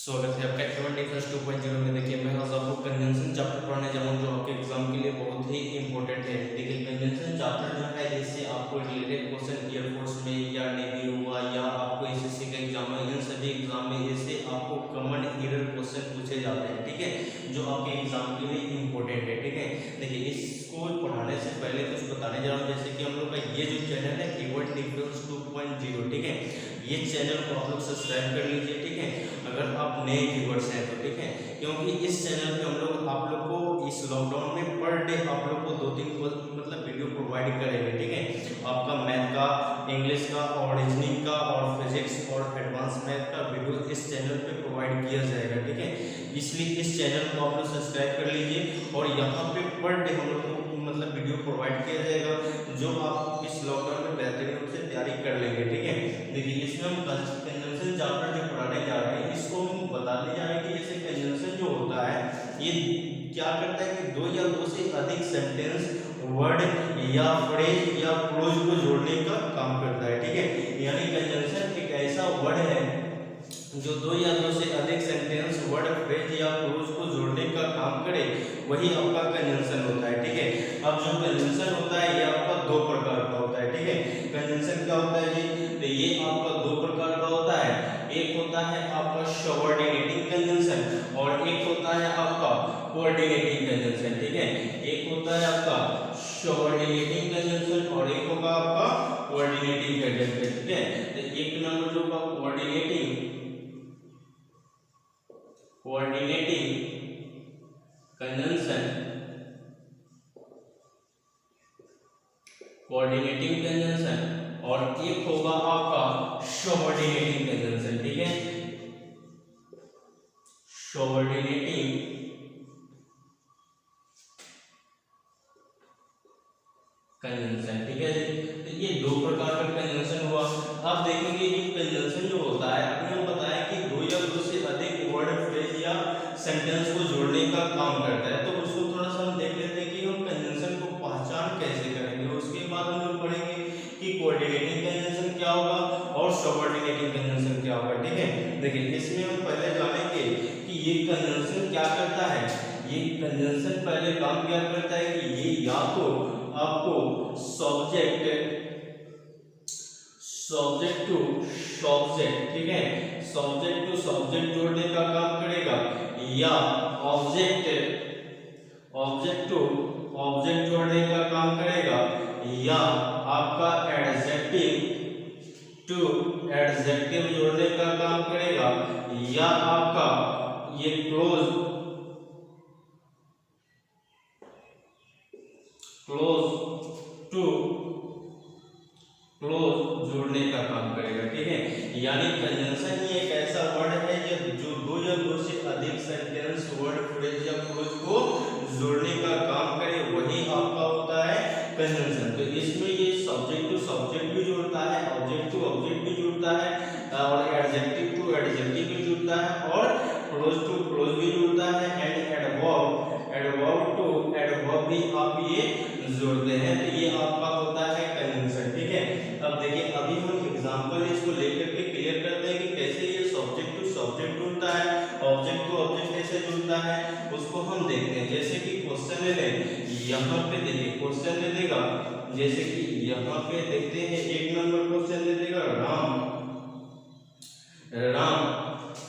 स्वागत है आपका A1 डिफरेंस 2.0 में। देखिए मैं आज आपको कंजंक्शन चैप्टर पढ़ाने जा रहा हूं जो आपके एग्जाम के लिए बहुत ही इंपॉर्टेंट है। देखिए कंजंक्शन चैप्टर जो है इससे आपको रिलेटेड क्वेश्चन एयरफोर्स में या नेवी हुआ या आपको एसएससी का एग्जाम है, इन सभी एग्जाम में इससे आपको कॉमन एरर क्वेश्चन पूछे जाते हैं, ठीक है, जो आपके एग्जाम के लिए इंपॉर्टेंट है, ठीक है। देखिए इसको पढ़ाने से पहले कुछ बताने जा रहा हूँ, जैसे कि हम लोग का ये जो चैनल है A1 डिफरेंस 2.0, ठीक है, ये चैनल को आप लोग सब्सक्राइब कर लीजिए, ठीक है, अगर आप नए व्यूअर्स हैं तो, ठीक है, क्योंकि इस चैनल पे हम लोग आप लोग को इस लॉकडाउन में पर डे आप लोग को 2-3 मतलब वीडियो प्रोवाइड करेंगे, ठीक है, आपका मैथ का, इंग्लिश का और रीजनिंग का और फिजिक्स और एडवांस मैथ का वीडियो इस चैनल पे प्रोवाइड किया जाएगा, ठीक है। इसलिए इस चैनल को आप लोग सब्सक्राइब कर लीजिए और यहाँ पे पर डे हम लोग को मतलब वीडियो प्रोवाइड किया जाएगा जो आप इस लॉकडाउन में बेहतरीन रूप से तैयारी कर लेंगे, ठीक है। देखिए इसमें हम कंजंक्शन चैप्टर जो पढ़ाने जा रहे हैं इसको हम बताने जा रहे हैं कि जैसे कंजंक्शन जो होता है ये क्या करता है कि दो या दो से अधिक सेंटेंस, वर्ड या फ्रेज या क्लोज को जोड़ने का काम करता है, ठीक है। यानी कंजंक्शन एक ऐसा वर्ड है जो दो या दो से अधिक सेंटेंस, वर्ड, फ्रेज या क्लोज को जोड़ने का काम करे, वही आपका कंजंक्शन होता है, ठीक है। अब जो कंजंक्शन होता है ये आपका दो प्रकार का होता है, ठीक है। कंजंक्शन क्या होता है जी, तो ये आपका दो प्रकार का होता है, एक होता है आपका सबऑर्डिनेटिंग कंजंक्शन और एक होता है आपका कोऑर्डिनेटिंग कंजंक्शन, ठीक है। एक होता है आपका सबऑर्डिनेटिंग कंजंक्शन और एक होगा आपका कोऑर्डिनेटिंग कंजंक्शन, ठीक है। तो एक नंबर जो का कोऑर्डिनेटिंग कंजंक्शन और एक होगा आपका सबऑर्डिनेटिंग कंजंक्शन, ठीक है, सबऑर्डिनेटिंग कंजंक्शन, ठीक है जी। तो ये दो प्रकार का कंजंक्शन हुआ। अब देखेंगे कि कंजंक्शन जो होता है, अभी हम बताया कि दो या दो से अधिक वर्ड, फ्रेज या सेंटेंस को जोड़ने का काम करता है, तो उसको थोड़ा सा हम देख लेते हैं कि हम कंजंक्शन को पहचान कैसे करेंगे। उसके बाद हम लोग पढ़ेंगे कि कोऑर्डिनेटिंग कंजंक्शन क्या होगा और सबऑर्डिनेटिंग कंजंक्शन क्या होगा, ठीक है। देखिए इसमें हम पहले जानेंगे कि ये कंजंक्शन क्या करता है। ये कंजंक्शन पहले काम क्या करता है कि ये या तो आपको सब्जेक्ट टू सब्जेक्ट, ठीक है, सब्जेक्ट टू सब्जेक्ट जोड़ने का काम करेगा या ऑब्जेक्ट टू ऑब्जेक्ट जोड़ने का काम करेगा या आपका एडजेक्टिव टू एडजेक्टिव जोड़ने का काम करेगा या आपका ये क्लोज टू क्लोज जोड़ने का काम करेगा, ठीक है। यानी कंजंक्शन ही एक ऐसा वर्ड है जो दो या दो से अधिक सेंटेंस, वर्ड, फ्रेज या क्लोज को जोड़ने का काम करे, वही आपका होता है कंजंक्शन। तो इसमें ये सब्जेक्ट टू सब्जेक्ट भी जोड़ता है, ऑब्जेक्ट टू ऑब्जेक्ट भी जोड़ता है और एडजेक्टिव टू एडजेक्टिव भी जोड़ता है और क्लोज टू क्लोज भी जोड़ता है एंड एडवर्ब टू एडवर्ब भी आप ये जोड़ते हैं। तो ये आपका होता है कंजंक्शन, ठीक है। अब देखिए अभी हम एग्जांपल इसको लेकर के क्लियर करते हैं कि कैसे ये सब्जेक्ट टू सब्जेक्ट जुड़ता है, ऑब्जेक्ट टू ऑब्जेक्ट कैसे जुड़ता है, उसको हम देखते हैं। जैसे कि क्वेश्चन ले लें, यहाँ पे देखिए क्वेश्चन दे देगा, जैसे कि यहाँ पे देखते हैं एक नंबर क्वेश्चन दे देगा राम,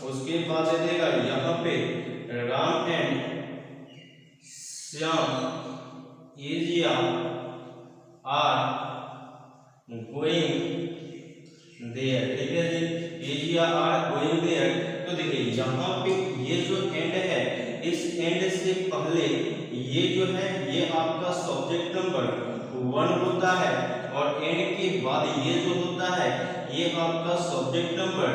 उसके बाद दे देगा यहाँ पे Ram and Shyam are going there, ठीक है जी, आर गोइंग देयर। तो देखिए यहाँ पे ये जो एंड है, इस एंड से पहले ये जो है ये आपका सब्जेक्ट नंबर 1 होता है और एंड के बाद ये जो होता है ये आपका सब्जेक्ट नंबर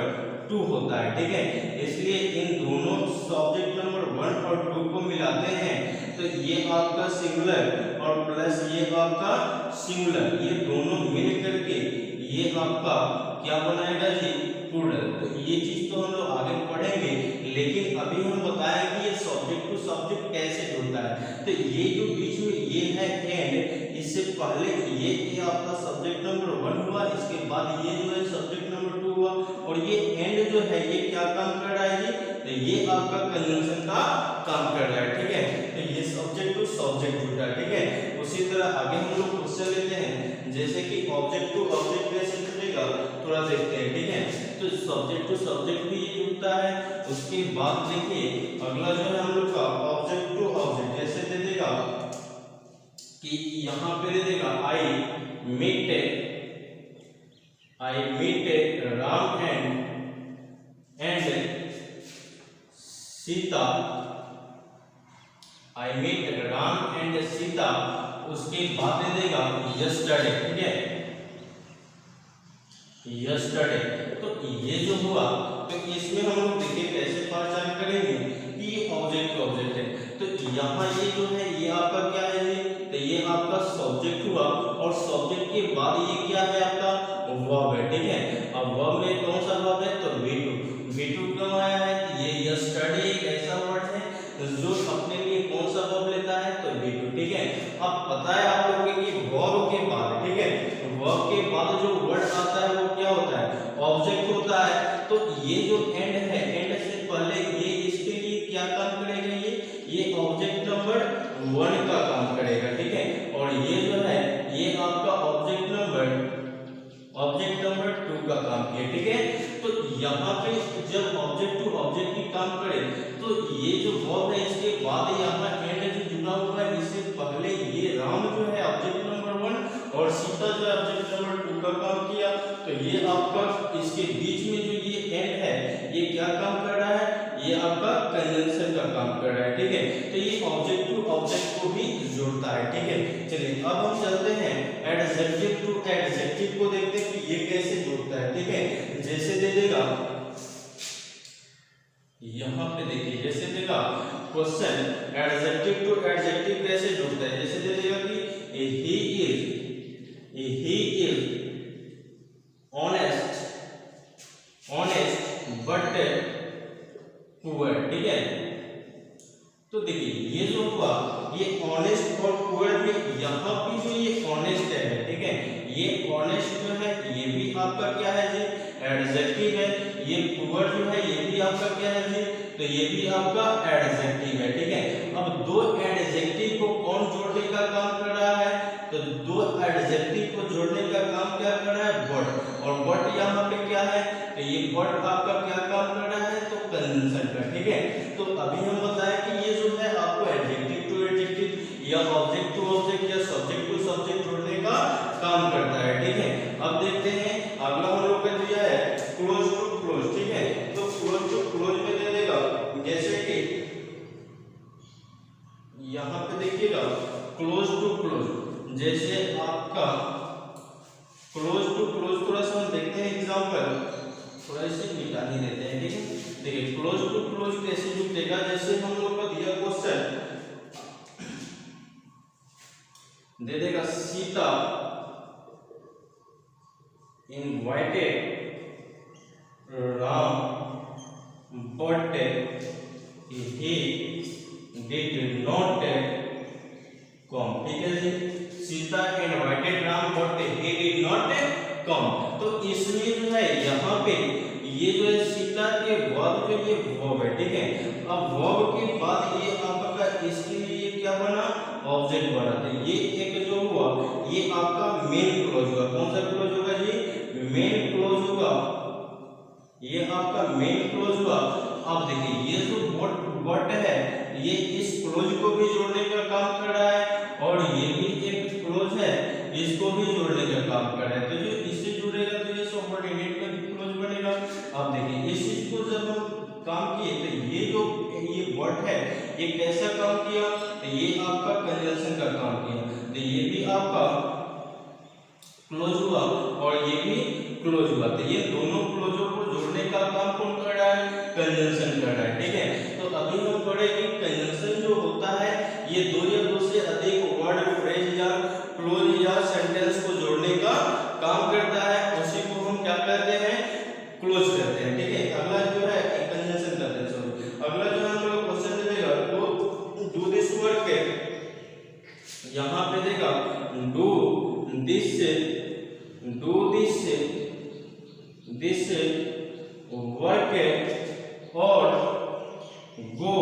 2 होता है, ठीक है। इसलिए इन दोनों सब्जेक्ट नंबर 1 और 2 को मिलाते हैं तो ये आपका सिंगुलर और प्लस ये आपका सिंगुलर, ये दोनों मिल करके ये आपका क्या बनाएगा जी, प्लूरल। तो ये चीज तो हम लोग आगे पढ़ेंगे, लेकिन अभी हम बताएं कि ये सब्जेक्ट टू सब्जेक्ट कैसे जुड़ता है। तो ये जो बीच में ये है एंड, इससे पहले ये आपका सब्जेक्ट नंबर 1 हुआ, इसके बाद ये जो है सब्जेक्ट नंबर 2 हुआ और ये एंड जो है ये क्या काम कर रहा है जी, तो ये आपका कंजंक्शन का काम कर रहा है, ठीक है। तो ये सब्जेक्ट टू सब्जेक्ट जुड़ा है, ठीक है। उसी तरह आगे हम लोग क्वेश्चन लेते हैं, जैसे कि ऑब्जेक्ट टू ऑब्जेक्ट कैसे जुड़ेगा थोड़ा देखते हैं, ठीक है। तो सब्जेक्ट टू सब्जेक्ट भी ये जुड़ता है। उसके बाद देखिए अगला जो है हम लोग का ऑब्जेक्ट टू ऑब्जेक्ट, जैसे दे देगा कि यहाँ पे दे देगा I meet Ram and Sita, I meet Ram and Sita. उसके बाद दे देगा यस्टरडे, ठीक है, यस्टरडे। तो ये जो हुआ तो इसमें हम लोग देखिए कैसे पहचान करेंगे कि ये ऑब्जेक्ट टू ऑब्जेक्ट है। तो यहाँ ये जो है ये आपका क्या है जी, तो ये आपका सब्जेक्ट हुआ और सब्जेक्ट के बाद ये क्या है आपका वर्ब है, ठीक है। अब वर्ब में कौन सा वर्ब है, तो V2 क्यों आया है, ये यस्टरडे एक ऐसा वर्ड है जो अपने लिए कौन सा वर्ब लेता है, तो V2, ठीक है। अब पता है आप लोगों को कि वर्ब के बाद, ठीक है, वर्ब के बाद जो वर्ड आता है वो क्या होता है, ऑब्जेक्ट होता है। तो ये जो एंड है, एंड से पहले ये इसके लिए क्या काम करेगा, ये ऑब्जेक्ट नंबर 1 का काम करेगा, ठीक है। और ये जो है ये आपका ऑब्जेक्ट नंबर 2 का काम किया, ठीक है। तो यहाँ पे जब ऑब्जेक्ट टू ऑब्जेक्ट की काम करे तो ये जो वर्ब है इसके बाद यहाँ एंड जो जुड़ा हुआ है, इससे पहले ये राम जो है ऑब्जेक्ट नंबर 1 और सीता जो है ऑब्जेक्ट नंबर 2 का काम किया। तो ये आपका इसके बीच में जो ये एंड है ये क्या काम कर रहा है, ये आपका कंजंक्शन का काम कर रहा है, ठीक है। तो ये ऑब्जेक्ट टू ऑब्जेक्ट को भी जोड़ता है, ठीक है। चलिए अब हम चलते हैं एडजेक्टिव टू एडजेक्टिव को देखते हैं कि ये कैसे जोड़ता है, ठीक है। जैसे दे देगा यहाँ पे देखिए, जैसे देगा क्वेश्चन एडजेक्टिव टू एडजेक्टिव कैसे जुड़ता है, जैसे दे देगा कि he is honest but poor, ठीक है। तो देखिए ये जो हुआ ये ऑनेस्ट और पुअर में यहाँ पे जो ये ऑनेस्ट है, ठीक है, ये ऑनेस्ट जो है ये भी आपका क्या है जी, एडजेक्टिव है। ये पुअर जो है ये भी आपका क्या है जी, तो ये भी आपका एडजेक्टिव है, ठीक है। अब दो एडजेक्टिव को कौन जोड़ने का काम कर रहा है, तो दो एडजेक्टिव को जोड़ने का काम क्या कर रहा है, बट। और बट यहाँ पे क्या है, तो ये बट आपका क्या काम कर रहा है, तो कंजंक्शन का, ठीक है। तो अभी हम बताएं कि ये जो है आपको एडजेक्टिव टू एडजेक्टिव या ऑब्जेक्ट टू ऑब्जेक्ट या सब्जेक्ट टू सब्जेक्ट जोड़ने का काम करता है, ठीक है। अब देखते हैं अगला हम लोग का दिया है क्लोज टू क्लोज, ठीक है। तो क्लोज टू क्लोज में दे देगा, जैसे कि यहाँ पे देखिएगा क्लोज टू क्लोज, जैसे आपका क्लोज टू क्लोज थोड़ा सा हम देखते हैं एग्जांपल, थोड़ा इसे मिटा ही देते हैं, ठीक है। देखिए क्लोज टू क्लोज कैसे जुड़ेगा, जैसे हम लोग का दिया क्वेश्चन दे देगा Sita invited Ram but he did not come, ठीक है जी। Sita invited Ram but he did not come. तो इसमें जो है यहाँ पे ये जो है सीता के वर्ब जो ये वर्ब है, ठीक है। अब वर्ब के बाद ये आपका इसके लिए क्या बना, ऑब्जेक्ट बना। तो ये एक जो हुआ ये आपका मेन क्लोज होगा। कौन सा क्लोज होगा जी, मेन क्लोज होगा, ये आपका मेन क्लोज हुआ। अब देखिए ये जो बट है ये इस क्लोज को भी जोड़ने का काम कर रहा है और ये भी एक क्लोज है इसको भी जोड़ने का काम कर रहा है। तो जो इससे जुड़ेगा तो ये सबऑर्डिनेट का भी क्लोज बनेगा। अब देखिए इस चीज को जब हम काम किए तो ये जो ये बट है ये कैसा काम किया, तो ये आपका कंजंक्शन का काम किया। तो ये भी आपका क्लोज हुआ और ये भी क्लोज हुआ। तो ये दोनों क्लोजों को जोड़ने का काम कौन कर रहा है, कंजंक्शन कर रहा है, ठीक है। तो अभी हम पढ़ेंगे कंजंक्शन जो होता है ये दो या दो से अधिक वर्ड, फ्रेज या क्लोज या सेंटेंस को जोड़ने का काम करता है। उसी को हम क्या करते हैं, क्लोज करते हैं, ठीक है। अगला जो है कंजंक्शन करते हैं। अगला जो हम लोग क्वेश्चन देगा तो डू दिस वर्क, यहाँ पे देगा डू दिस वर्क और गो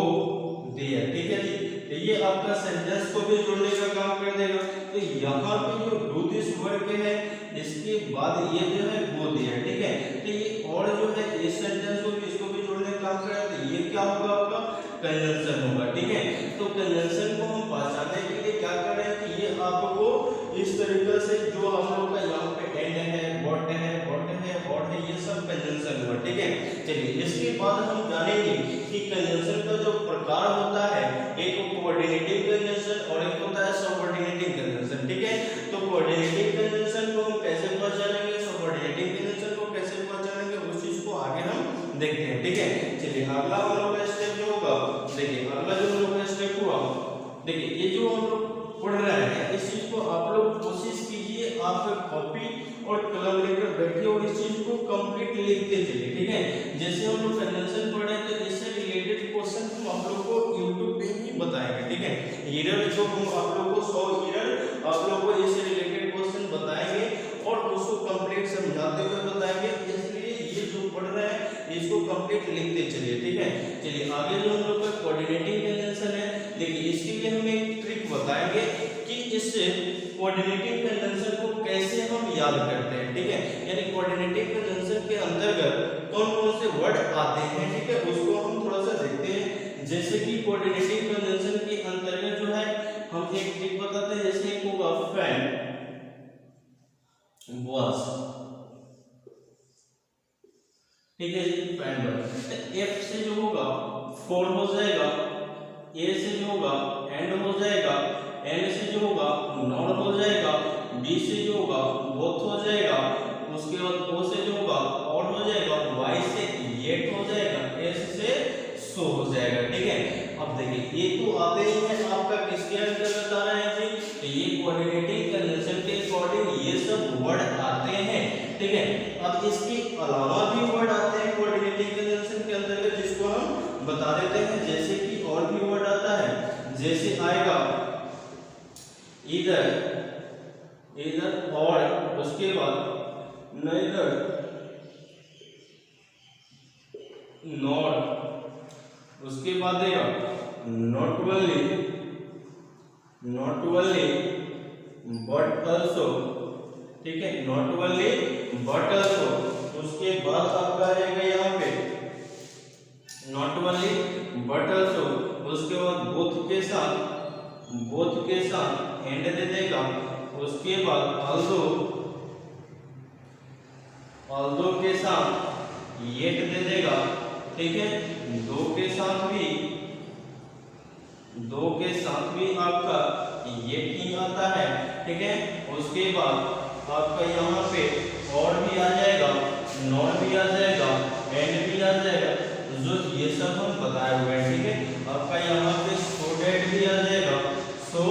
देयर, ठीक है जी। तो ये आपका सेंटेंस को भी जोड़ने का काम कर देगा। तो यहाँ पे जो डू दिस वर्क है इसके बाद ये जो है गो देयर, ठीक है। तो ये और जो है इस सेंटेंस को भी इसको भी जोड़ने का काम करेगा। तो ये क्या होगा आपका कंजंक्शन होगा, ठीक है। तो कंजंक्शन को हम पहचानने के लिए क्या कर रहे हैं कि ये आपको इस तरीके से जो हम लोग का यहाँ पे एंड है, बट है, और है, ये सब कंजंक्शन हुआ, ठीक है। चलिए इसके बाद हम जानेंगे कि कंजंक्शन का जो प्रकार होता है, एक कोऑर्डिनेटिव कंजंक्शन और एक होता है सबऑर्डिनेटिव कंजंक्शन, ठीक है। तो कोऑर्डिनेटिव कंजंक्शन को हम कैसे पहचानेंगे, सबऑर्डिनेटिव कंजंक्शन को कैसे पहचानेंगे, उस चीज को आगे हम देखते हैं, ठीक है। चलिए अगला हम लोग का स्टेप जो होगा, देखिए अगला जो हम लोग का स्टेप हुआ, देखिए ये जो हम लोग पढ़ रहे हैं इस चीज को आप लोग कोशिश कीजिए, आप कॉपी और कलम लेकर बैठिए और इस चीज को कंप्लीट लिखते चलिए, ठीक है। जैसे हम लोग कंजंक्शन पढ़ रहे हैं तो इससे रिलेटेड क्वेश्चन हम आप लोग को YouTube पे ही बताएंगे, ठीक है। एरर जो हम आप लोग को 100 एरर आप लोग को इससे रिलेटेड क्वेश्चन बताएंगे और उसको कंप्लीट समझाते हुए बताएंगे, इसलिए ये जो पढ़ रहे हैं इसको कंप्लीट लिखते चलिए, ठीक है। चलिए आगे जो हम लोग का कोऑर्डिनेटिंग कंजंक्शन है, देखिए इसके लिए हम एक ट्रिक बताएंगे कि इस कोऑर्डिनेटिव कंजंक्शन को कैसे हम याद करते हैं, ठीक है। यानी कोऑर्डिनेटिव कंजंक्शन के अंतर्गत कौन कौन से वर्ड आते हैं, ठीक है, उसको हम थोड़ा सा देखते हैं। जैसे कि कोऑर्डिनेटिव कंजंक्शन के अंतर्गत जो है हम एक ट्रिक बताते हैं, जैसे एक होगा फैन वाज, ठीक है जी, फैन वाज। एफ से जो होगा फॉर हो जाएगा, ए से जो होगा एंड हो जाएगा, एन से जो होगा नॉट हो जाएगा, बी से जो होगा बोथ हो जाएगा, उसके बाद ओ से जो होगा और हो जाएगा, वाई से येट हो जाएगा, एस से सो हो जाएगा, ठीक है। अब देखिए ये तो आते ही है आपका किसके अंतर्गत आ रहे हैं जी, तो ये कोऑर्डिनेटिव कंजंक्शन के अकॉर्डिंग ये सब वर्ड आते हैं, ठीक है। अब इसके अलावा भी वर्ड आते हैं कोऑर्डिनेटिव कंजंक्शन के अंतर्गत जिसको हम बता देते हैं। जैसे कि और भी वर्ड आता है, जैसे आएगा इधर, इधर और उसके बाद neither, nor, उसके बाद देगा not only, not only but also, ठीक है, not only but also, उसके बाद आपका रहेगा यहाँ पे not only but also, उसके बाद both के साथ, both के साथ एंड दे देगा, उसके बाद although के साथ yet दे देगा, ठीक है। दो के साथ भी आपका yet ही आता है, ठीक है। उसके बाद आपका यहाँ पे और भी आ जाएगा, नॉट भी आ जाएगा, एंड भी आ जाएगा, जो ये सब हम बताए हुए हैं, ठीक है। आपका यहाँ पे so that भी आ जाएगा, so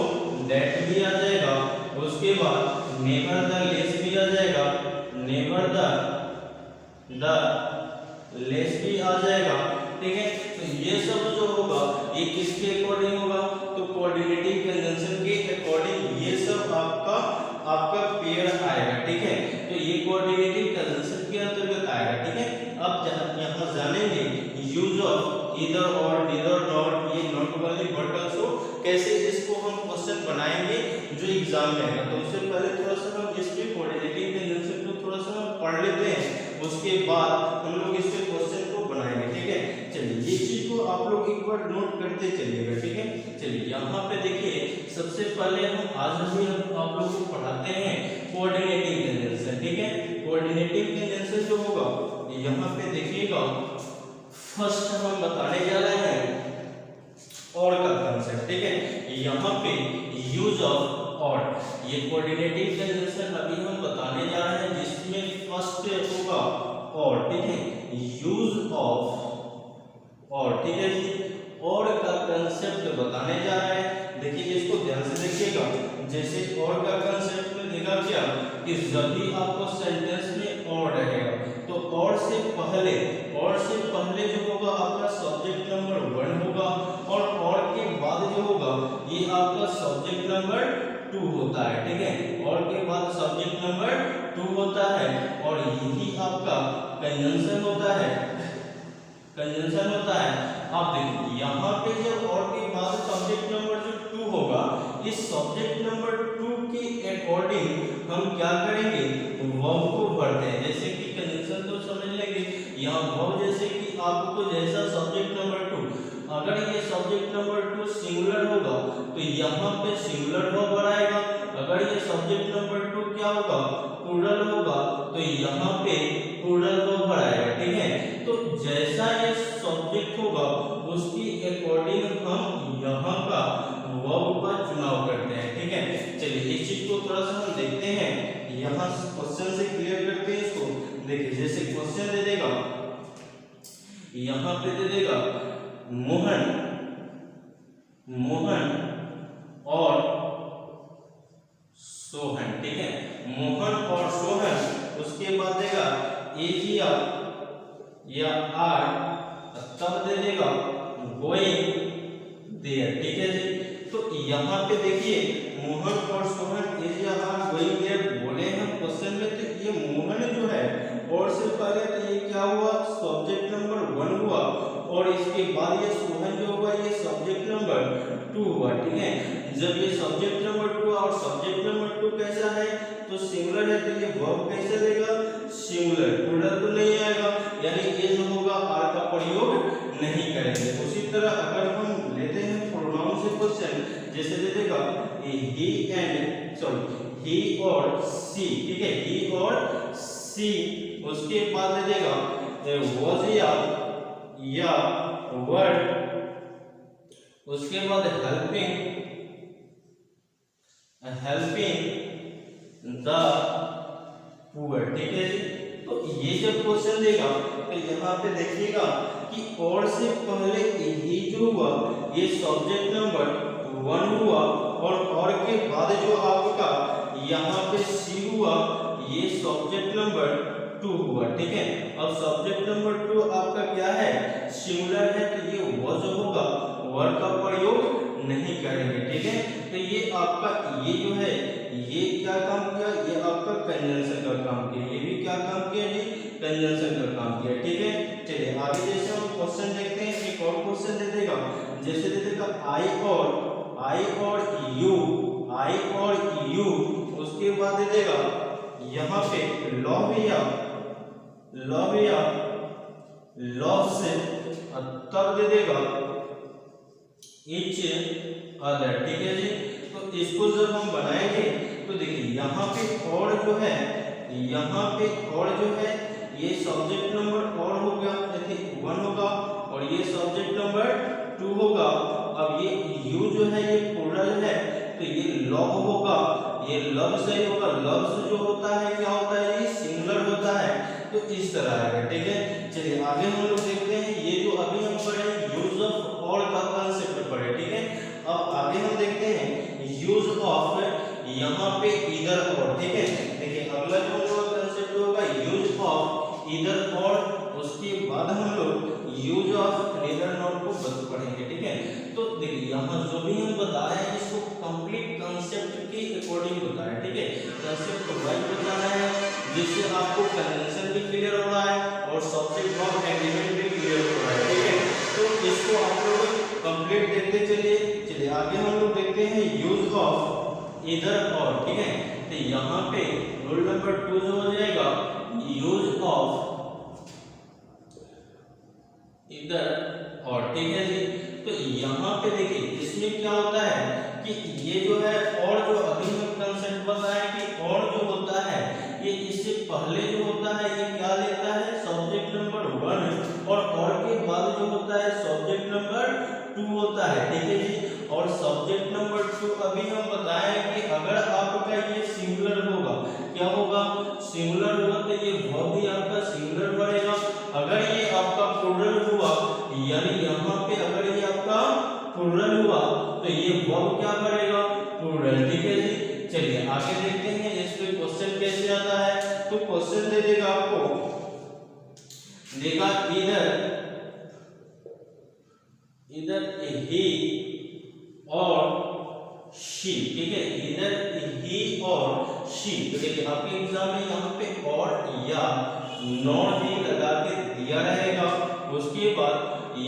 that भी आ जाएगा, उसके बाद nevertheless भी आ जाएगा, nevertheless भी आ जाएगा, ठीक है। तो ये सब जो होगा ये किसके अकॉर्डिंग होगा, तो कोऑर्डिनेटिव कंजंक्शन के अकॉर्डिंग ये सब आपका पेयर आएगा, ठीक है। तो ये कोऑर्डिनेटिव कंजंक्शन के अंतर्गत आएगा, ठीक है। अब यहाँ जानेंगे यूज ऑफ ईदर और नीदर, नॉट, ये नॉट ओनली बट आल्सो, कैसे इसको हम क्वेश्चन बनाएंगे जो एग्जाम में आएगा। तो उससे पहले थोड़ा सा हम इसके कोऑर्डिनेटिव कंजंक्शन को थोड़ा सा पढ़ लेते हैं, उसके बाद हम लोग इसके क्वेश्चन को बनाएंगे, ठीक है। चलिए ये चीज को आप लोग एक बार नोट करते चलिएगा, ठीक है। चलिए यहाँ पे देखिए सबसे पहले हम आज भी आप लोग को पढ़ाते हैं कोऑर्डिनेटिव कंजंक्शन, ठीक है। कोऑर्डिनेटिव कंजंक्शन जो होगा यहाँ पे देखिएगा, फर्स्ट हम बताने जा रहे हैं और का कंसेप्ट, ठीक है। यहाँ पे यूज ऑफ और, ये कोऑर्डिनेटिव कंजंक्शन अभी हम बताने जा रहे हैं जिसमें फर्स्ट होगा और, ठीक है, यूज ऑफ और, ठीक है जी। और का कंसेप्ट बताने जा रहे हैं, देखिए इसको ध्यान से देखिएगा। जैसे और का कंसेप्ट में देखा क्या कि जब भी आपको सेंटेंस में और रहेगा तो और से पहले जो होगा आपका सब्जेक्ट नंबर 1 होगा और के बाद जो होगा ये आपका सब्जेक्ट नंबर 2 होता है, ठीक है। और के बाद सब्जेक्ट नंबर 2 होता है और यही आपका कंजंक्शन होता है, कंजंक्शन होता है। अब देखिए यहाँ पे जब और के बाद सब्जेक्ट नंबर जो 2 होगा, इस सब्जेक्ट नंबर 2 के अकॉर्डिंग हम क्या करेंगे, वर्ब को भरते हैं। जैसे कि कंजंक्शन तो समझ लेंगे, यहाँ वर्ब जैसे कि आपको जैसा सब्जेक्ट नंबर 2, अगर ये सब्जेक्ट नंबर 2 सिंगुलर होगा तो यहाँ पे सिंगुलर वर्ब आएगा। अगर ये सब्जेक्ट नंबर 2 क्या होगा, प्लूरल होगा, तो यहाँ पे प्लूरल वर्ब आएगा। ठीक है, तो जैसा ये सब्जेक्ट होगा उसकी अकॉर्डिंग हम यहाँ का वर्ब का चुनाव करते हैं। ठीक है, चलिए इस चीज को थोड़ा सा हम देखते हैं, यहाँ क्वेश्चन से क्लियर करते हैं इसको। देखिए जैसे क्वेश्चन दे देगा, यहाँ पे दे देगा मोहन और सोहन। ठीक है, मोहन और सोहन, उसके बाद देगा एजिया या आर, तब दे देगा गोइंग देयर। ठीक है जी, तो यहाँ पे देखिए मोहन और सोहन एजिया आर गोइंग देयर बोले हम क्वेश्चन में, तो ये मोहन जो है और से पहले तो ये क्या हुआ, सब्जेक्ट नंबर 1 हुआ, और इसके बाद ये सोहन जो हुआ ये सब्जेक्ट नंबर 2 हुआ। ठीक है, जब ये सब्जेक्ट नंबर 2 और सब्जेक्ट नंबर 2 कैसा है, तो सिंगुलर है, तो ये वर्ब कैसे देगा, सिंगुलर, प्लूरल तो नहीं आएगा, यानी ये जो होगा आर का प्रयोग नहीं करेंगे। उसी तरह अगर हम लेते हैं प्रोनाउन से क्वेश्चन, जैसे दे देगा ही और सी। ठीक है, ही और सी, उसके बाद दे देगा वाज या वर्ड, उसके बाद हेल्पिंग द पुअर। ठीक है जी, तो ये जब क्वेश्चन देगा तो यहाँ पे देखिएगा कि और से पहले ही जो हुआ ये सब्जेक्ट नंबर 1 हुआ, और के बाद जो आपका यहाँ पे सी हुआ ये सब्जेक्ट नंबर 2 हुआ। ठीक है, अब सब्जेक्ट नंबर 2 आपका क्या है, सिंगुलर है, तो ये वो जो होगा वर्ब का प्रयोग नहीं करेंगे। ठीक है, तो ये आपका ये जो है ये क्या काम किया, ये आपका कंजंक्शन का काम किया, ये भी क्या काम किया जी, कंजंक्शन का काम किया। ठीक है, चलिए आगे जैसे हम क्वेश्चन देखते हैं, एक और क्वेश्चन दे देगा, जैसे दे देगा आई और यू, उसके बाद दे देगा यहाँ पे लव से, तब दे देगा each other। ठीक है जी, तो इसको जब हम बनाएंगे तो देखिए यहाँ पे और जो है, ये सब्जेक्ट नंबर और हो गया, 1 होगा, और ये सब्जेक्ट नंबर 2 होगा। अब ये यू जो है ये प्लूरल है, तो ये लव होगा, ये लव सही होगा। लव्स जो होता है क्या होता है, ये सिंगुलर होता है, तो इस तरह आएगा। ठीक है, चलिए आगे हम लोग देखते हैं, ये जो अभी हम पढ़े यूज ऑफ और का कांसेप्ट पढ़े। ठीक है, अब आगे हम देखते हैं यूज ऑफ, यहाँ पे इधर और। ठीक है, देखिए अगला जो कांसेप्ट होगा यूज ऑफ इधर और, उसके बाद हम लोग यूज ऑफ नेदर नॉट को पढ़ेंगे। ठीक है, तो देखिए यहाँ जो भी हम बता रहे हैं इसको कंप्लीट कांसेप्ट के अकॉर्डिंग बता रहे हैं। ठीक है, कांसेप्ट वाइज बताना है, जिससे आपको कंजंक्शन भी क्लियर हो रहा है और सब्जेक्ट वर्ब एग्रीमेंट भी क्लियर हो रहा है। ठीक है, तो इसको आप लोग कंप्लीट देखते चलिए आगे हम लोग देखते हैं यूज ऑफ इधर और। ठीक है, तो यहाँ पे रूल नंबर 2 जो हो जाएगा यूज ऑफ इधर और। ठीक है जी, तो यहाँ पे देखिए इसमें क्या होता है कि ये जो है और जो अभी हम कंसेप्ट बताया कि और जो होता है ये इससे पहले जो होता है ये क्या लेता है, सब्जेक्ट नंबर 1, और के बाद जो होता है सब्जेक्ट नंबर 2 होता है। ठीक है जी, और सब्जेक्ट नंबर 2 अभी हम बताए कि अगर आपका ये सिंगुलर होगा, क्या होगा, सिंगुलर होगा, तो ये वर्ब भी आपका सिंगुलर बनेगा। अगर ये आपका प्लूरल हुआ, यानी यहाँ पे अगर ये आपका प्लूरल हुआ तो ये वर्ब क्या बनेगा, प्लूरल। ठीक है जी, चलिए आगे देखते हैं इस पे क्वेश्चन कैसे आता है। तो क्वेश्चन दे देगा आपको, देगा इधर ही और शी। ठीक है, इधर ही और शी। तो देखिए आपके एग्जाम में यहाँ पे और या नॉट ही लगा के दिया रहेगा, उसके बाद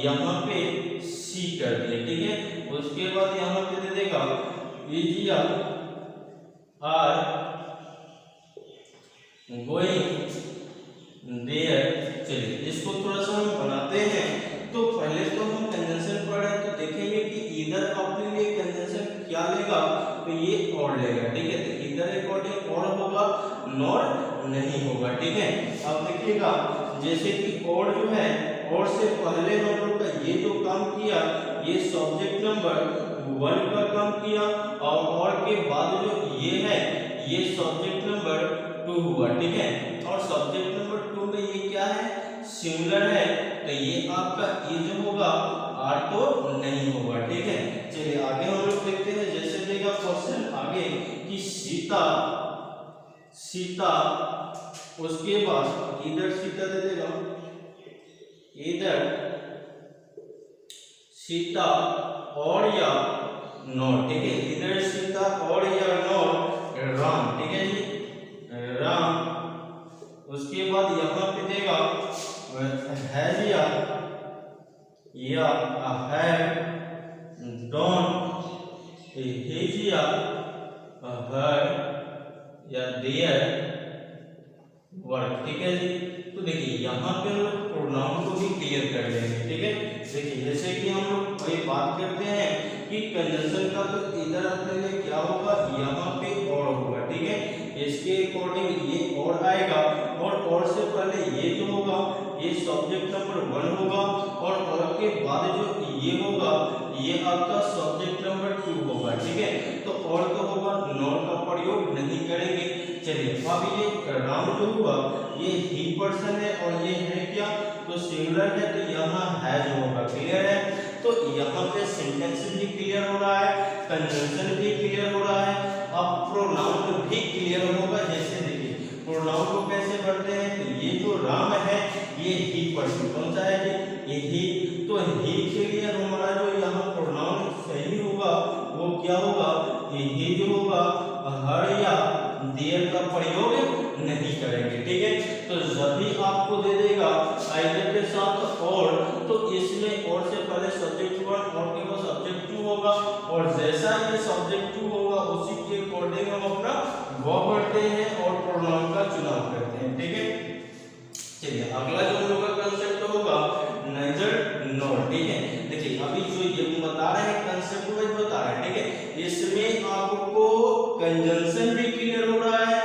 यहाँ पे सी कर दिया, ठीक है। उसके बाद यहाँ पे दे देगा इज आर गोइंग देयर। चलिए इसको थोड़ा सा हम बनाते हैं। तो पहले तो हम कंजंक्शन पढ़े तो देखेंगे कि इधर अपने लिए कंजंक्शन क्या लेगा, तो ये और लेगा, ठीक है। तो इधर अकॉर्डिंग और होगा, नॉर नहीं होगा, ठीक है। अब देखिएगा जैसे कि और जो है, और से पहले हम लोग का ये जो काम किया, ये सब्जेक्ट नंबर 1 का काम किया, और के बाद जो ये है ये सब्जेक्ट नंबर 2 हुआ, ठीक है। और सब्जेक्ट नंबर 2 में ये क्या है, सिंगुलर है, तो ये आपका इज होगा, आर तो नहीं होगा, ठीक है। चलिए आगे हम लोग देखते हैं। जैसे देगा क्वेश्चन आगे कि सीता, उसके बाद इधर सीता दे देगा, इधर सीता और या नॉट, ठीक है। इधर सीता और या नॉट राम, ठीक है जी, राम। उसके बाद यहाँ पे देगा हैज या हैव, डोंट, हिज या हर या देयर वर्क, ठीक है जी। तो देखिए यहाँ पे हम लोग प्रोनाउन को भी क्लियर कर लेंगे, ठीक है। देखिए जैसे कि हम लोग कोई बात करते हैं कि कंजंक्शन का, तो इधर अपने लिए क्या होगा, यहाँ पे और होगा, ठीक है। इसके अकॉर्डिंग ये और आएगा, और से पहले ये जो होगा ये सब्जेक्ट नंबर 1 होगा, और के बाद जो ये होगा ये आपका सब्जेक्ट नंबर 2 होगा, ठीक है। तो और तो होगा, नॉट का प्रयोग नहीं करेंगे। चलिए अब ये राम जो हुआ ये ही पर्सन है, और ये है क्या, तो सिंगुलर है, तो यहाँ हैज होगा, क्लियर है। तो यहाँ पे सिंटेक्स भी क्लियर हो रहा है, कंजंक्शन भी क्लियर हो रहा है, अब प्रोनाउन भी क्लियर होगा। जैसे देखिए प्रोनाउन को कैसे पढ़ते हैं, तो ये जो राम है ये ही पर्सन कौन सा है जी, ये ही। तो ही के लिए हमारा जो यहाँ प्रोनाउन सही होगा वो क्या होगा, ये ही जो होगा, हर या देयर का प्रयोग नहीं करेंगे, ठीक है। तो जब भी आपको दे देगा आइदर के साथ और, तो इसमें और से पहले सब्जेक्ट 1 और के बाद सब्जेक्ट 2 होगा, और जैसा ये सब्जेक्ट 2 होगा उसी के अकॉर्डिंग हम अपना वर्ब पढ़ते हैं और प्रोनाउन का चुनाव करते हैं, ठीक है। चलिए अगला जो हम लोग का कांसेप्ट होगा नाइदर नॉर, ठीक है। देखिए अभी जो ये बता रहे हैं कांसेप्ट वाइज बता रहे हैं, ठीक है। इसमें आपको कंजंक्शन भी क्लियर हो रहा है,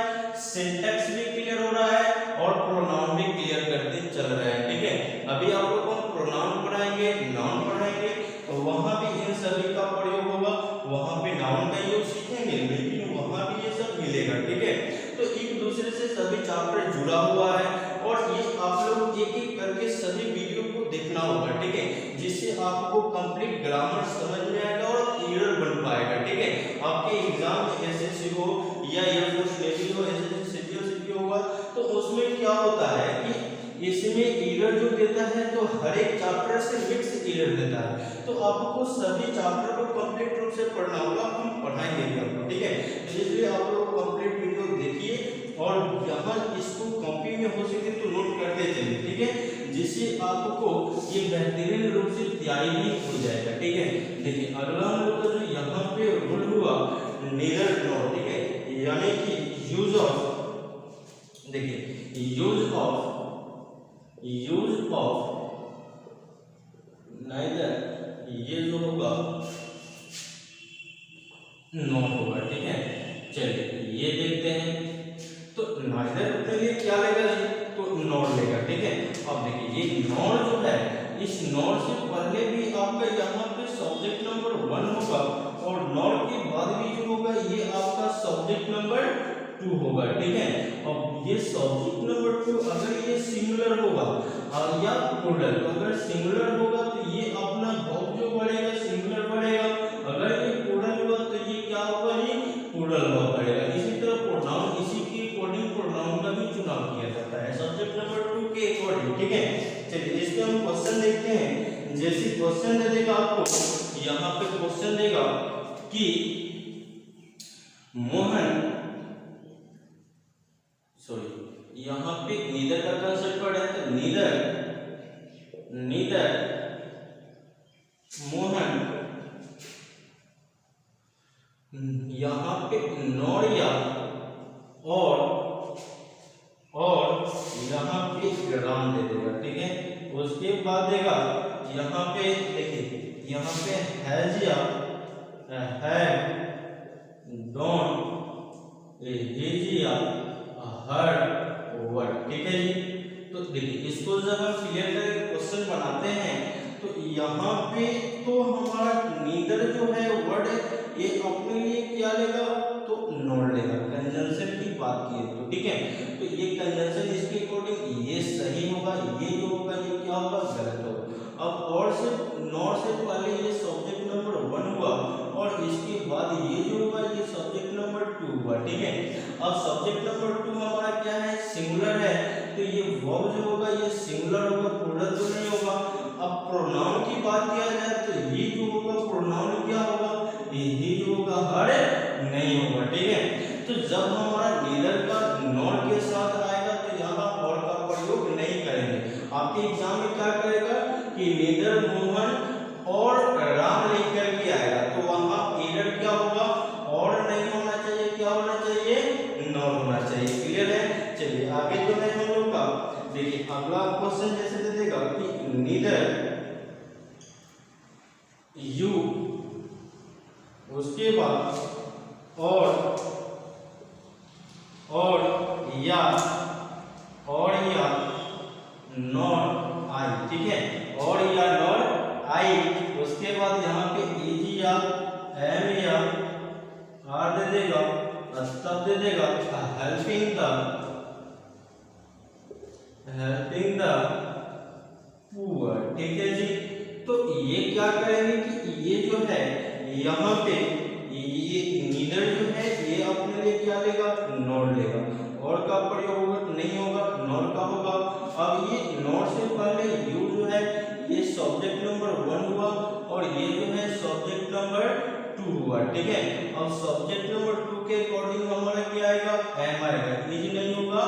सिंटैक्स भी क्लियर हो रहा है, और प्रोनाउन भी क्लियर करते चल रहे हैं, ठीक है। अभी आप लोग को प्रोनाउन पढ़ाएंगे, नाउन पढ़ाएंगे, तो वहां भी इन सभी का प्रयोग होगा, वहां पे नाउन का यूज सीखेंगे, लेकिन वहां भी ये सब मिलेगा, ठीक है। तो एक दूसरे से सभी चैप्टर जुड़ा हुआ है, और ये आप लोग एक एक करके सभी वीडियो को देखना होगा, ठीक है, जिससे आपको कंप्लीट ग्रामर समझ में आएगा और क्लियर बन पाएगा, ठीक है। आपके एग्जाम में एसएससी हो या एयरफोर्स नेवी हो, एसएससी सीजीएल होगा, तो उसमें क्या होता है कि इसमें एरर जो देता है तो हर एक चैप्टर से मिक्स एरर देता है, तो आपको सभी चैप्टर को कंप्लीट रूप से पढ़ना होगा, हम पढ़ाएंगे भी आपको, ठीक है। इसलिए आप लोग कंप्लीट वीडियो देखिए, और यहाँ इसको कॉपी में हो सके तो नोट करते चलिए, ठीक है, जिससे आपको ये बेहतरीन रूप से तैयारी भी हो जाएगा, ठीक है। देखिए अगला हम लोग का जो यहाँ पे रूल हुआ नीदर नॉर, ठीक है, यानी कि यूज ऑफ, देखिए यूज ऑफ नाइदर, ये जो होगा नॉट होगा, ठीक है। चलिए ये देखते हैं, तो नाइदर के लिए क्या लेगा जी, तो नॉट लेगा, ठीक है। अब देखिए ये नॉट जो है, इस नॉट से पहले भी आपका यहाँ पे सब्जेक्ट नंबर 1 होगा, और नॉट के बाद भी जो होगा ये आपका सब्जेक्ट नंबर 2 होगा, ठीक है। अब ये सब्जेक्ट नंबर 2 अगर ये सिंगुलर होगा या प्लूरल, अगर सिंगुलर होगा तो ये अपना वर्ब जो बढ़ेगा सिंगुलर बढ़ेगा, अगर ये प्लूरल हुआ तो ये क्या होगा जी, प्लूरल वर्ब बढ़ेगा। इसी तरह प्रोनाउन, इसी के अकॉर्डिंग प्रोनाउन का भी चुनाव किया जाता है सब्जेक्ट नंबर 2 के अकॉर्डिंग, ठीक है। चलिए इसके हम क्वेश्चन देखते हैं। जैसे क्वेश्चन दे देगा आपको, यहाँ पे क्वेश्चन देगा कि मोहन, यहाँ पे नीदर का कंसेप्ट पढ़ा है, तो नीदर मोहन यहाँ पे नौरिया और यहाँ पे राम दे देगा, ठीक है। उसके बाद देगा यहाँ पे, देखिए यहाँ पे हैजिया है, डोंट, हेजिया, हर, वर्ड, ठीक है जी। तो देखिए इसको जब हम क्लियर करके क्वेश्चन बनाते हैं तो यहाँ पे तो हमारा नीदर जो है वर्ड ये अपने लिए क्या लेगा, तो नॉट लेगा। कंजंक्शन की बात की तो ठीक है, तो ये कंजंक्शन इसके अकॉर्डिंग ये सही होगा, ये जो होगा ये क्या होगा, गलत होगा। अब और से नॉट से पहले ये सब्जेक्ट नंबर 1 हुआ और इसके बाद ये जो होगा ये सब्जेक्ट नंबर 2 हुआ, ठीक है। अब सब्जेक्ट नंबर 2 हमारा क्या है, सिंगुलर है, तो ये वर्ब जो होगा ये सिंगुलर होगा, प्लूरल तो नहीं होगा। अब प्रोनाउन की बात किया जाए तो ये जो होगा प्रोनाउन क्या होगा, ये जो होगा हर नहीं होगा, ठीक है। तो जब हमारा नीदर का नॉट के साथ आएगा तो यहाँ और का प्रयोग नहीं करेंगे। आपके एग्जाम में क्या करेगा कि नीदर मोहन और राम लेकर के आएगा, तो वहाँ ईडर क्या होगा, और नहीं होना चाहिए, क्या होना चाहिए, नॉट होना चाहिए। क्लियर है। चलिए आगे जो है हम लोग का देखिए अगला क्वेश्चन जैसे दे देगा कि नीदर यू, उसके बाद और या नॉट आई, ठीक है, और या नॉट आई। उसके बाद यहाँ पे इज या एम या आर दे देगा, तब दे देगा हेल्पिंग द पुअर, ठीक है जी। तो ये क्या करेंगे कि ये जो है यहाँ पे ये नीदर जो है ये अपने लिए क्या लेगा, नॉट लेगा, और का प्रयोग होगा नहीं होगा, नॉट का होगा। अब ये नॉट से पहले यू जो है ये सब्जेक्ट नंबर 1 हुआ और ये जो है सब्जेक्ट नंबर 2 हुआ, ठीक है। अब सब्जेक्ट नंबर 2 के अकॉर्डिंग हमारा क्या आएगा, एम आएगा, इज नहीं होगा,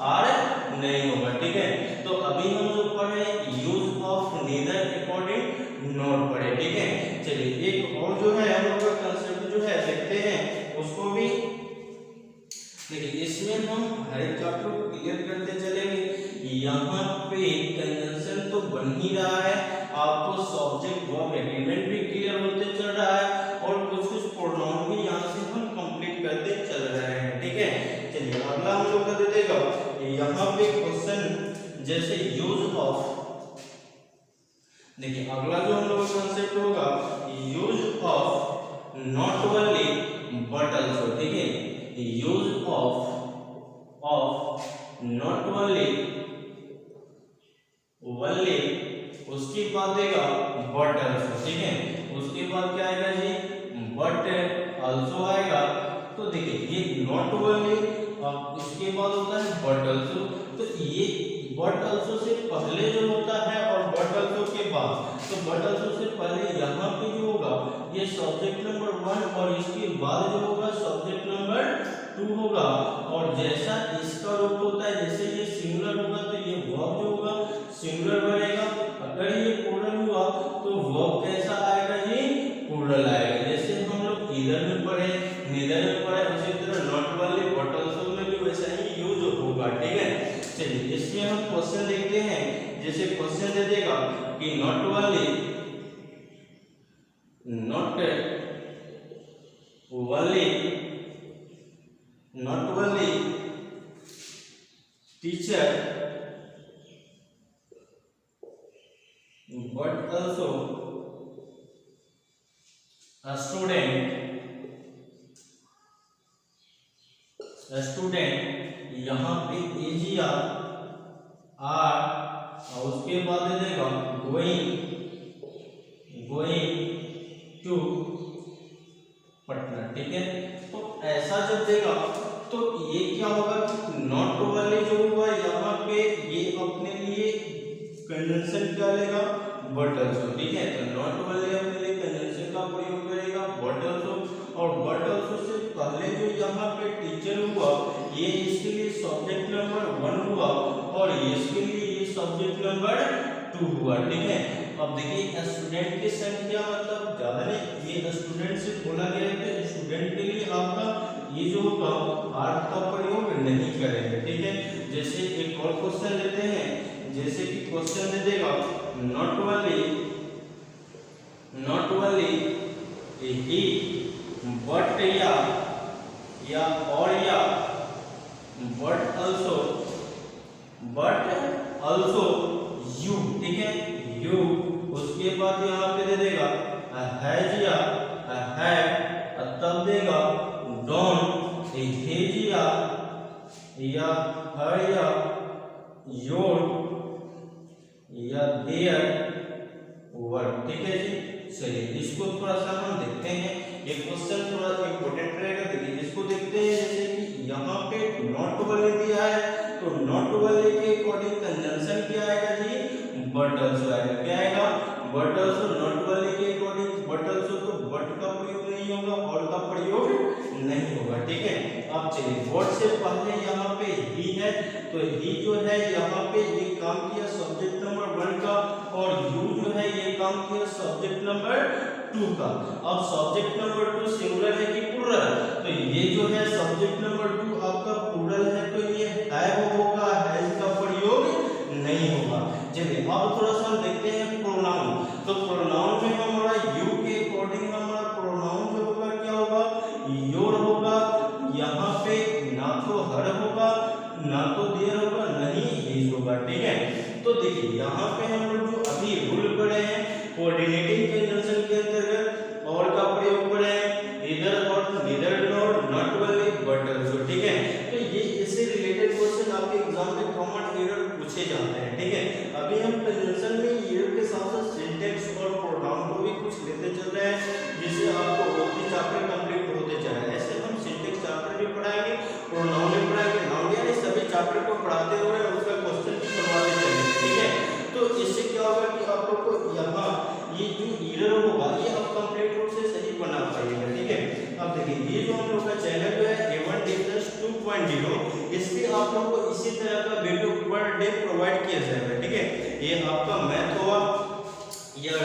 आर नहीं होगा, ठीक है। तो अभी हम जो पढ़े use of neither according not पढ़े, ठीक है। चलिए एक और जो है हम लोग का कंसेप्ट जो है देखते हैं उसको भी। देखिए इसमें हम हर एक चैप्टर को क्लियर करते चलेंगे। यहाँ पे कंजंक्शन तो बन ही रहा है, आपको सब्जेक्ट वर्ब एग्रीमेंट भी क्लियर होते चल रहा है और कुछ प्रोनाउन भी यहाँ से हम कंप्लीट करते चल रहे हैं, ठीक है। चलिए अगला हम लोग का दे देगा यहाँ पे क्वेश्चन जैसे यूज ऑफ, देखिए अगला जो हम लोग का कंसेप्ट होगा use of not only but also, ठीक है। यूज ऑफ नॉट ओनली उसके बाद देगा बट आल्सो, ठीक है। उसके बाद क्या आएगा जी, बट आल्सो आएगा। तो देखिए ये नॉट ओनली, इसके बाद होता है बट आल्सो। तो ये बट आल्सो से पहले जो होता है और बट आल्सो के बाद, तो बट आल्सो से पहले यहाँ पे जो होगा ये सब्जेक्ट नंबर 1 और इसके बाद जो होगा सब्जेक्ट नंबर 2 होगा। और जैसा इसका रूप होता है, जैसे ये सिंगुलर होगा तो ये वर्ब जो होगा सिंगुलर बनेगा, अगर ये प्लूरल हुआ तो वर्ब कैसा आएगा जी, प्लूरल आएगा। जैसे हम लोग ईदर में पढ़े, नीदर में पढ़े, उसी तरह नॉट वाले बट आल्सो में भी वैसा ही यूज होगा, ठीक है। चलिए इसमें हम क्वेश्चन देखते हैं। जैसे क्वेश्चन दे देगा कि not only teacher but also a student यहाँ पे एजिया आर और उसके बाद दे देगा गोइंग टू पटना, ठीक है। तो ऐसा जब देगा तो ये क्या होगा कि नॉट वाले जो हुआ यहाँ पे ये अपने लिए कंजंक्शन क्या लेगा, बट आल्सो, ठीक है। तो नॉट वाले अपने लिए कंजंक्शन का प्रयोग करेगा बट आल्सो, और बट आल्सो से पहले जो यहाँ पे टीचर हुआ ये इसके लिए सब्जेक्ट नंबर 1 हुआ और इसके लिए ये सब्जेक्ट नंबर 2 2 हुआ, ठीक है। अब देखिए स्टूडेंट की संख्या मतलब ज्यादा नहीं, ये स्टूडेंट से बोला गया है तो स्टूडेंट के लिए आपका ये जो होगा आर का प्रयोग नहीं करेंगे, ठीक है। जैसे एक और क्वेश्चन लेते हैं, जैसे कि क्वेश्चन दे देगा नॉट ओनली ही बट या और या बट आल्सो यू, ठीक है, यू। उसके बाद यहाँ पे दे देगा हैज या हैव, तब देगा डोंट, हेज या हर या योर या देयर वर्क, ठीक है जी। चलिए इसको थोड़ा सा हम देखते हैं, ये क्वेश्चन थोड़ा इंपॉर्टेंट रहेगा। देखिए इसको देखते हैं, जैसे कि यहाँ पे नॉट वाले दिया है तो नॉट वाले के अकॉर्डिंग कंजंक्शन क्या आएगा जी, बट आल्सो आएगा। क्या आएगा, बट आल्सो। नॉट वाले के अकॉर्डिंग बट आल्सो, तो बट का प्रयोग नहीं होगा, और का प्रयोग नहीं होगा, ठीक है। अब चलिए वर्ड से पहले यहाँ पे ही है, तो ही जो है यहाँ पे ये काम किया सब्जेक्ट नंबर 1 का, और यू जो है ये काम किया सब्जेक्ट नंबर 2 का। अब सब्जेक्ट नंबर 2 सिंगुलर है कि प्लूरल, तो ये जो है सब्जेक्ट नंबर 2 आपका प्लूरल है, तो ये हैव होगा, हैज का प्रयोग नहीं होगा। चलिए अब थोड़ा सा देखते हैं प्रोनाउन। तो प्रोनाउन में हमारा यू के अकॉर्डिंग हमारा प्रोनाउन जो होगा क्या होगा, योर होगा। यहाँ पे ना तो हर होगा, ना तो देयर होगा, नहीं हिज होगा, ठीक है। तो देखिए यहाँ पे हम लोग जो अभी रूल पढ़े हैं कोऑर्डिनेटिंग कंजंक्शन के अंतर्गत और का प्रयोग पढ़े हैं, ईदर और, नीदर नॉर, नॉट वाले, बट आल्सो, ठीक है। तो ये इससे रिलेटेड क्वेश्चन आपके एग्जाम में कॉमन एरर पूछे जाते हैं, ठीक है। अभी हम कंजंक्शन में एरर के साथ साथ सिंटैक्स और प्रोनाउन को भी कुछ लेते चल रहे हैं, जिससे आपको OOP चैप्टर कंप्लीट होते चले। ऐसे हम सिंटैक्स चैप्टर भी पढ़ाएंगे, प्रोनाउन भी पढ़ाएंगे, नाउन यानी सभी चैप्टर को पढ़ाते हुए उसका क्वेश्चन भी करवाते चलेंगे, ठीक है। तो इससे क्या होगा कि आप लोग को यहाँ ये जो एरर होगा ये आप कंप्लीट रूप से सही बना पाएंगे, ठीक है। अब देखिए ये जो हम लोग का चैनल जो है A1 D+ 2.0, इस पे आप लोग को इसी तरह का वीडियो पर डे प्रोवाइड किया जाएगा, ठीक है। ये आपका मैथ हुआ या